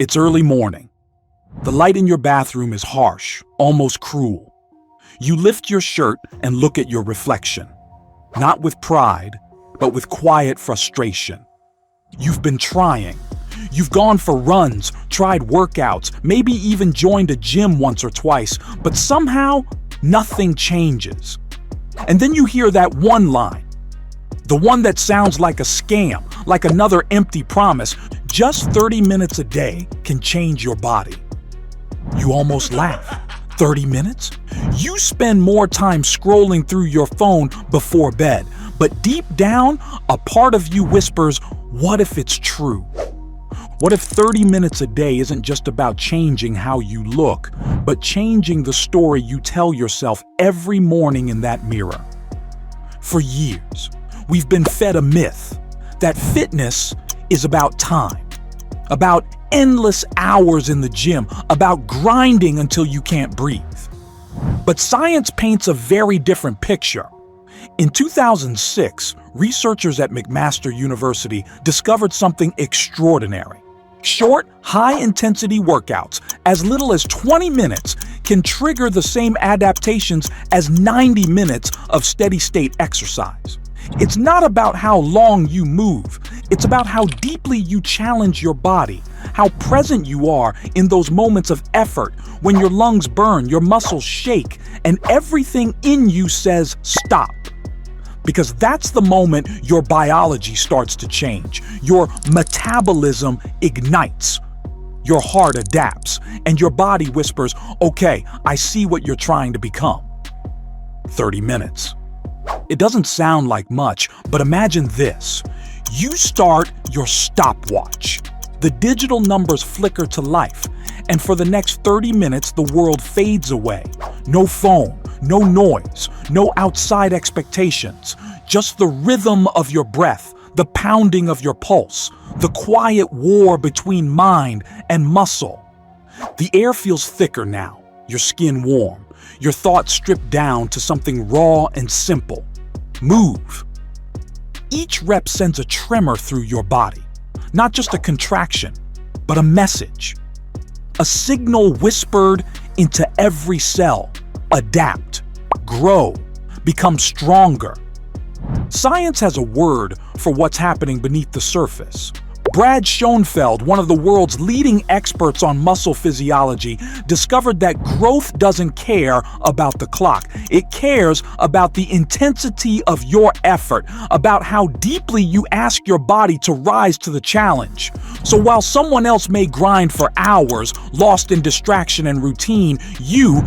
It's early morning. The light in your bathroom is harsh, almost cruel. You lift your shirt and look at your reflection, not with pride, but with quiet frustration. You've been trying. You've gone for runs, tried workouts, maybe even joined a gym once or twice, but somehow nothing changes. And then you hear that one line, the one that sounds like a scam, like another empty promise. Just 30 minutes a day can change your body. You almost laugh. 30 minutes? You spend more time scrolling through your phone before bed, but deep down, a part of you whispers, what if it's true? What if 30 minutes a day isn't just about changing how you look, but changing the story you tell yourself every morning in that mirror? For years, we've been fed a myth that fitness is about time, about endless hours in the gym, about grinding until you can't breathe. But science paints a very different picture. In 2006, researchers at McMaster University discovered something extraordinary. Short, high-intensity workouts, as little as 20 minutes, can trigger the same adaptations as 90 minutes of steady-state exercise. It's not about how long you move. It's about how deeply you challenge your body, how present you are in those moments of effort when your lungs burn, your muscles shake, and everything in you says stop. Because that's the moment your biology starts to change. Your metabolism ignites. Your heart adapts, and your body whispers, okay, I see what you're trying to become. 30 minutes. It doesn't sound like much, but imagine this. You start your stopwatch. The digital numbers flicker to life, and for the next 30 minutes, the world fades away. No phone, no noise, no outside expectations, just the rhythm of your breath, the pounding of your pulse, the quiet war between mind and muscle. The air feels thicker now, your skin warm, your thoughts stripped down to something raw and simple. Move. Each rep sends a tremor through your body, not just a contraction, but a message. A signal whispered into every cell. Adapt, grow, become stronger. Science has a word for what's happening beneath the surface. Brad Schoenfeld, one of the world's leading experts on muscle physiology, discovered that growth doesn't care about the clock. It cares about the intensity of your effort, about how deeply you ask your body to rise to the challenge. So while someone else may grind for hours, lost in distraction and routine, you,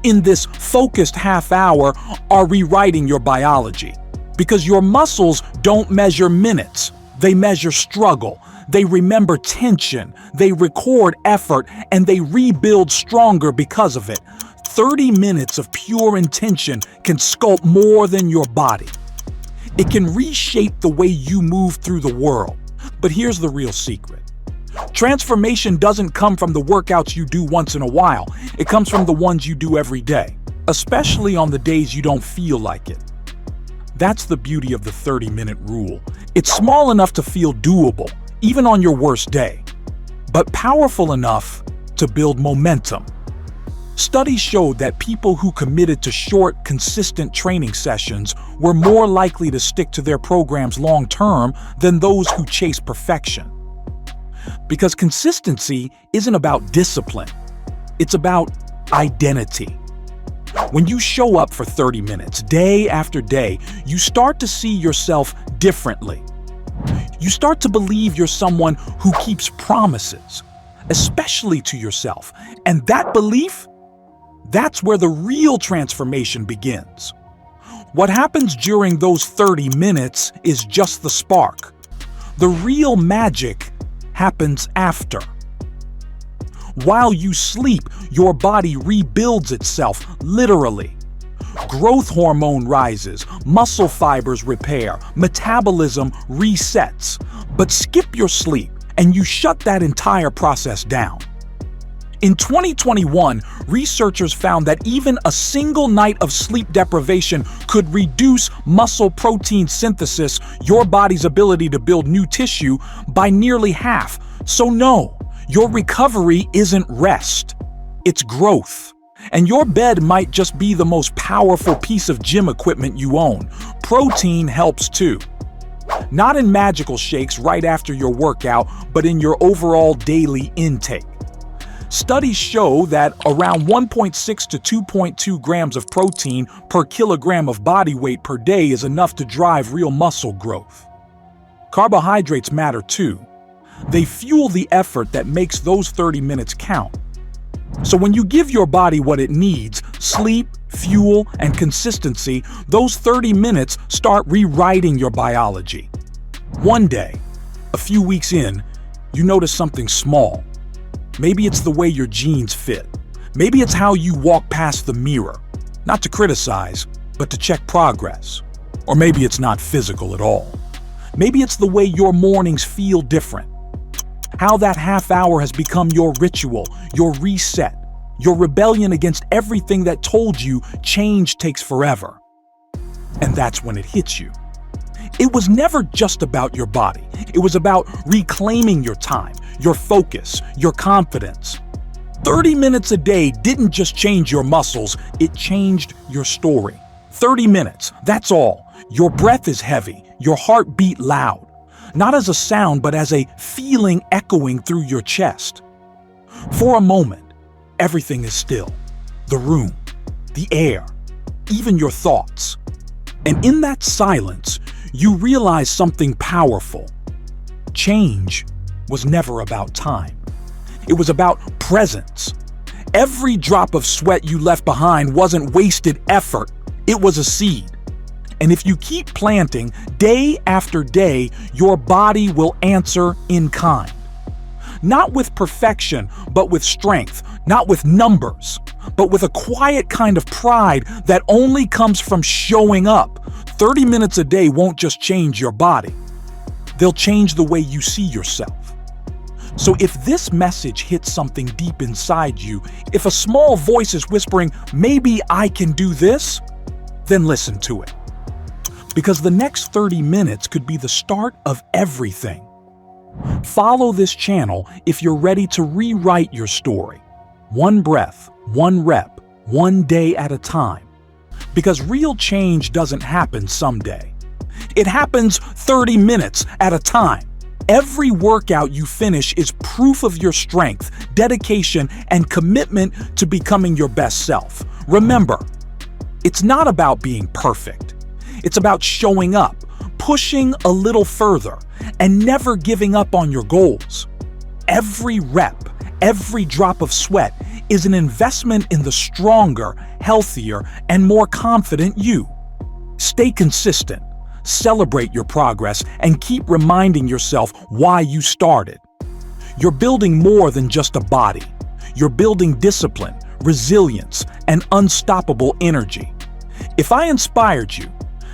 in this focused half hour, are rewriting your biology. Because your muscles don't measure minutes. They measure struggle, they remember tension, they record effort, and they rebuild stronger because of it. 30 minutes of pure intention can sculpt more than your body. It can reshape the way you move through the world. But here's the real secret. Transformation doesn't come from the workouts you do once in a while. It comes from the ones you do every day, especially on the days you don't feel like it. That's the beauty of the 30-minute rule. It's small enough to feel doable, even on your worst day, but powerful enough to build momentum. Studies showed that people who committed to short, consistent training sessions were more likely to stick to their programs long-term than those who chase perfection. Because consistency isn't about discipline, it's about identity. When you show up for 30 minutes, day after day, you start to see yourself differently. You start to believe you're someone who keeps promises, especially to yourself. And that belief, that's where the real transformation begins. What happens during those 30 minutes is just the spark. The real magic happens after. While you sleep, your body rebuilds itself, literally. Growth hormone rises, muscle fibers repair, metabolism resets. But skip your sleep, and you shut that entire process down. In 2021, researchers found that even a single night of sleep deprivation could reduce muscle protein synthesis, your body's ability to build new tissue, by nearly half. So no, Your recovery isn't rest, it's growth. And your bed might just be the most powerful piece of gym equipment you own. Protein helps too. Not in magical shakes right after your workout, but in your overall daily intake. Studies show that around 1.6 to 2.2 grams of protein per kilogram of body weight per day is enough to drive real muscle growth. Carbohydrates matter too. They fuel the effort that makes those 30 minutes count. So when you give your body what it needs, sleep, fuel, and consistency, those 30 minutes start rewriting your biology. One day, a few weeks in, you notice something small. Maybe it's the way your jeans fit. Maybe it's how you walk past the mirror, not to criticize, but to check progress. Or maybe it's not physical at all. Maybe it's the way your mornings feel different. How that half hour has become your ritual, your reset, your rebellion against everything that told you change takes forever. And that's when it hits you. It was never just about your body. It was about reclaiming your time, your focus, your confidence. 30 minutes a day didn't just change your muscles, it changed your story. 30 minutes, that's all. Your breath is heavy, your heart beat loud. Not as a sound, but as a feeling echoing through your chest. For a moment, everything is still. The room, the air, even your thoughts. And in that silence, you realize something powerful. Change was never about time. It was about presence. Every drop of sweat you left behind wasn't wasted effort. It was a seed. And if you keep planting day after day, your body will answer in kind. Not with perfection, but with strength. Not with numbers, but with a quiet kind of pride that only comes from showing up. 30 minutes a day won't just change your body. They'll change the way you see yourself. So if this message hits something deep inside you, if a small voice is whispering, maybe I can do this, then listen to it. Because the next 30 minutes could be the start of everything. Follow this channel if you're ready to rewrite your story. One breath, one rep, one day at a time. Because real change doesn't happen someday. It happens 30 minutes at a time. Every workout you finish is proof of your strength, dedication, and commitment to becoming your best self. Remember, it's not about being perfect. It's about showing up, pushing a little further, and never giving up on your goals. Every rep, every drop of sweat is an investment in the stronger, healthier, and more confident you. Stay consistent, celebrate your progress, and keep reminding yourself why you started. You're building more than just a body. You're building discipline, resilience, and unstoppable energy. If I inspired you,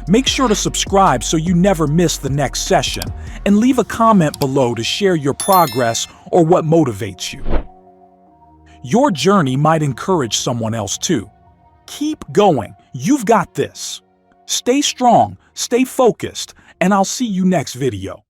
make sure to subscribe so you never miss the next session, and leave a comment below to share your progress or what motivates you. Your journey might encourage someone else too. Keep going. You've got this. Stay strong, stay focused, and I'll see you next video.